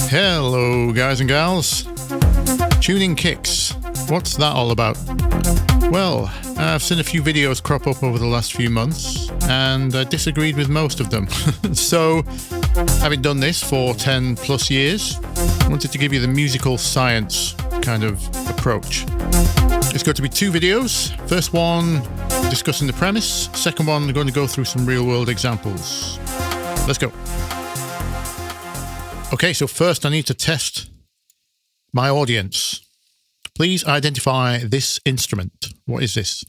Hello guys and gals. Tuning kicks. What's that all about? Well, I've seen a few videos crop up over the last few months and I disagreed with most of them. So, having done this for 10 plus years, I wanted to give you the musical science kind of approach. It's going to be two videos. First one discussing the premise. Second one, I'm going to go through some real world examples. Let's go. Okay, so first I need to test my audience. Please identify this instrument. What is this?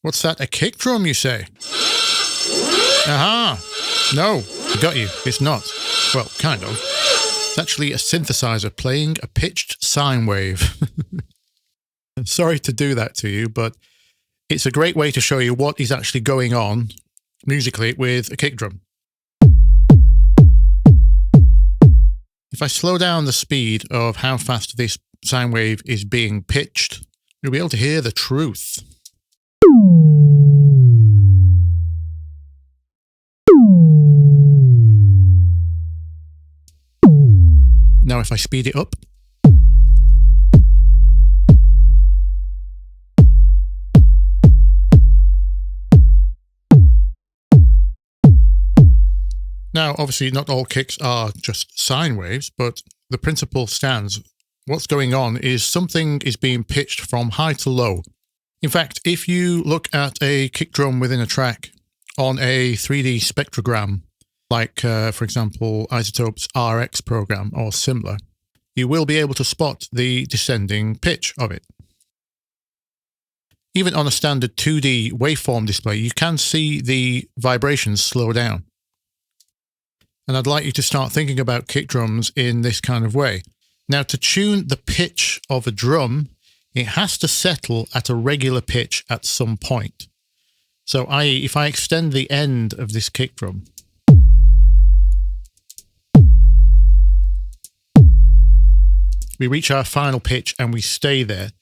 What's that? A kick drum, you say? Aha! No, I got you. It's not. Well, kind of. It's actually a synthesizer playing a pitched sine wave. Sorry to do that to you, but it's a great way to show you what is actually going on musically with a kick drum. If I slow down the speed of how fast this sine wave is being pitched, you'll be able to hear the truth. Now if I speed it up, now, obviously, not all kicks are just sine waves, but the principle stands. What's going on is something is being pitched from high to low. In fact, if you look at a kick drum within a track on a 3D spectrogram, like, for example, Isotope's RX program or similar, you will be able to spot the descending pitch of it. Even on a standard 2D waveform display, you can see the vibrations slow down. And I'd like you to start thinking about kick drums in this kind of way. Now, to tune the pitch of a drum, it has to settle at a regular pitch at some point. So, i.e., if I extend the end of this kick drum, we reach our final pitch and we stay there.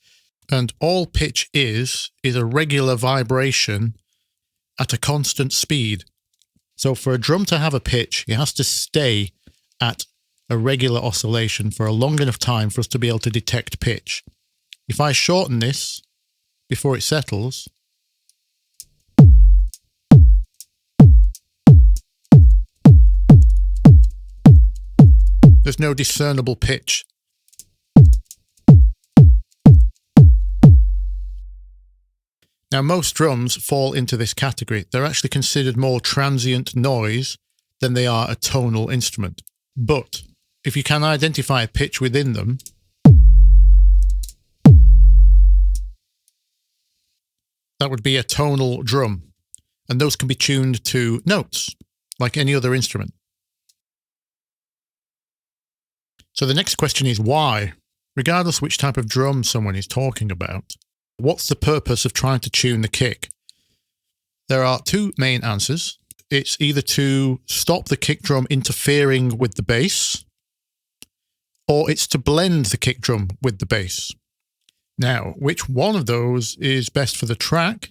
And all pitch is a regular vibration at a constant speed. So for a drum to have a pitch, it has to stay at a regular oscillation for a long enough time for us to be able to detect pitch. If I shorten this before it settles, there's no discernible pitch. Now, most drums fall into this category. They're actually considered more transient noise than they are a tonal instrument. But if you can identify a pitch within them, that would be a tonal drum. And those can be tuned to notes, like any other instrument. So the next question is why? Regardless which type of drum someone is talking about, what's the purpose of trying to tune the kick? There are two main answers. It's either to stop the kick drum interfering with the bass, or it's to blend the kick drum with the bass. Now, which one of those is best for the track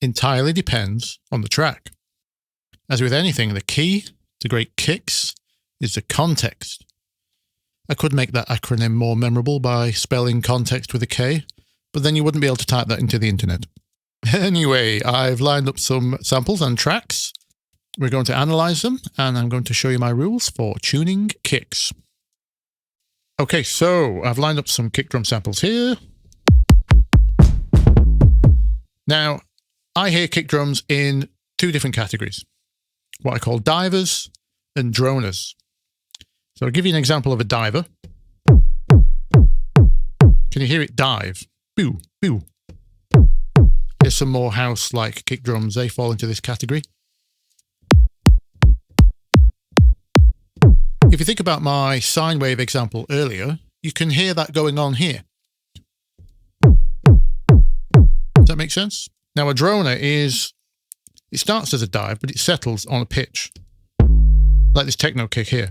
entirely depends on the track. As with anything, the key to great kicks is the context. I could make that acronym more memorable by spelling context with a K, but then you wouldn't be able to type that into the internet. Anyway, I've lined up some samples and tracks. We're going to analyze them, and I'm going to show you my rules for tuning kicks. Okay, so I've lined up some kick drum samples here. Now, I hear kick drums in two different categories, what I call divers and droners. So I'll give you an example of a diver. Can you hear it dive? Boo, boo. Here's some more house-like kick drums. They fall into this category. If you think about my sine wave example earlier, you can hear that going on here. Does that make sense? Now, a droner it starts as a dive, but it settles on a pitch. Like this techno kick here.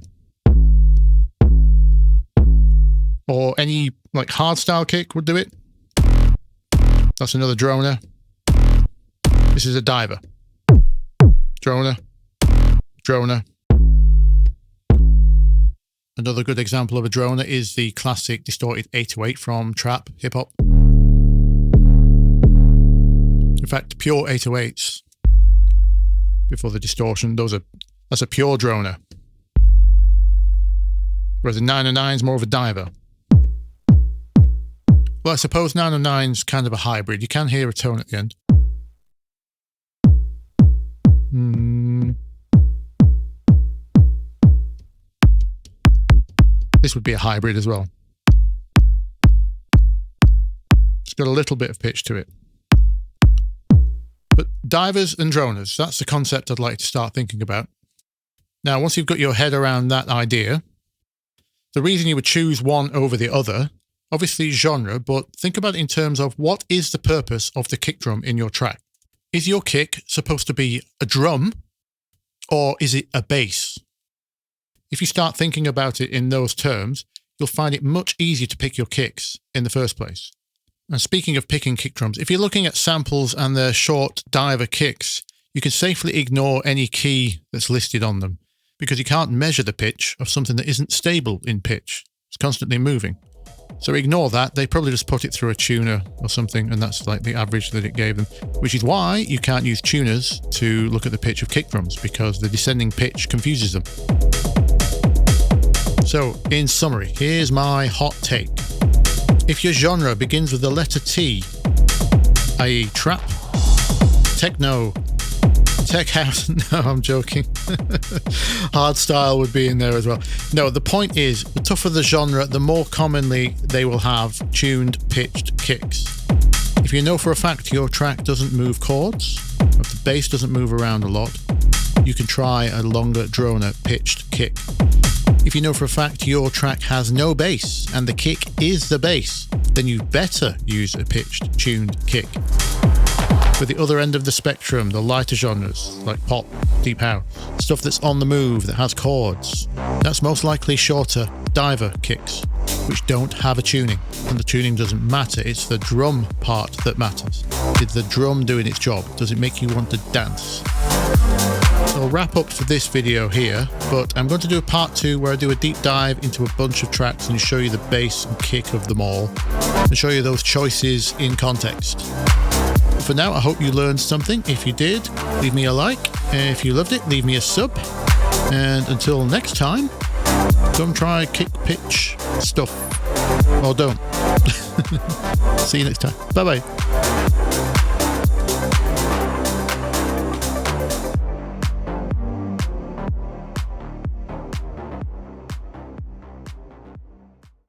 Or any like hardstyle kick would do it. That's another droner. This is a diver. droner, droner. Another good example of a droner is the classic distorted 808 from trap, hip-hop. In fact, pure 808s before the distortion, that's a pure droner. Whereas a 909 is more of a diver. Well, I suppose 909 is kind of a hybrid. You can hear a tone at the end. This would be a hybrid as well. It's got a little bit of pitch to it. But divers and droners, that's the concept I'd like to start thinking about. Now, once you've got your head around that idea, the reason you would choose one over the other, obviously genre, but think about it in terms of what is the purpose of the kick drum in your track? Is your kick supposed to be a drum or is it a bass? If you start thinking about it in those terms, you'll find it much easier to pick your kicks in the first place. And speaking of picking kick drums, if you're looking at samples and their short diver kicks, you can safely ignore any key that's listed on them because you can't measure the pitch of something that isn't stable in pitch. It's constantly moving. So ignore that. They probably just put it through a tuner or something, and that's like the average that it gave them, which is why you can't use tuners to look at the pitch of kick drums because the descending pitch confuses them. So, in summary, here's my hot take. If your genre begins with the letter T, i.e. trap, techno, tech house, no, I'm joking. Hardstyle would be in there as well. No, the point is, the tougher the genre, the more commonly they will have tuned, pitched kicks. If you know for a fact your track doesn't move chords, if the bass doesn't move around a lot, you can try a longer droner pitched kick. If you know for a fact your track has no bass and the kick is the bass, then you better use a pitched, tuned kick. For the other end of the spectrum, the lighter genres like pop, deep house, stuff that's on the move, that has chords, that's most likely shorter diver kicks, which don't have a tuning. And the tuning doesn't matter, it's the drum part that matters. Is the drum doing its job? Does it make you want to dance? I'll wrap up for this video here, but I'm going to do a part 2 where I do a deep dive into a bunch of tracks and show you the bass and kick of them all, and show you those choices in context. For now, I hope you learned something. If you did, leave me a like. If you loved it, leave me a sub. And until next time, come try kick pitch stuff. Or don't. See you next time. Bye-bye.